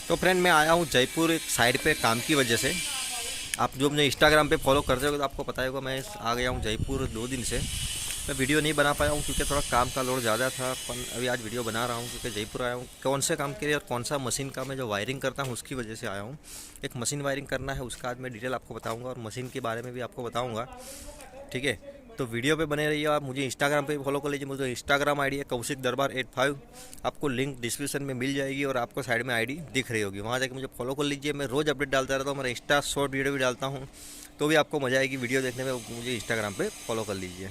तो फ्रेंड मैं आया हूँ जयपुर एक साइड पे काम की वजह से। आप जो मुझे इंस्टाग्राम पे फॉलो करते हो तो आपको पता होगा मैं आ गया हूँ जयपुर 2 दिन से। मैं वीडियो नहीं बना पाया हूँ क्योंकि थोड़ा काम का लोड ज़्यादा था, पर अभी आज वीडियो बना रहा हूँ क्योंकि जयपुर आया हूँ कौन से काम के लिए और कौन सा मशीन का मैं जो वायरिंग करता हूँ उसकी वजह से आया हूँ। एक मशीन वायरिंग करना है, उसका आज मैं डिटेल आपको बताऊँगा और मशीन के बारे में भी आपको बताऊँगा। ठीक है, तो वीडियो पे बने रहिए। आप मुझे इंस्टाग्राम पे फॉलो कर लीजिए। मुझे इंस्टाग्राम आईडी है कौशिक दरबार 85। आपको लिंक डिस्क्रिप्शन में मिल जाएगी और आपको साइड में आईडी दिख रही होगी, वहाँ जाके मुझे फॉलो कर लीजिए। मैं रोज़ अपडेट डालता रहता हूँ, मेरा इंस्टा शॉर्ट वीडियो भी डालता हूँ, तो भी आपको मज़ा आएगी वीडियो देखने में। मुझे इंस्टाग्राम पे फॉलो कर लीजिए।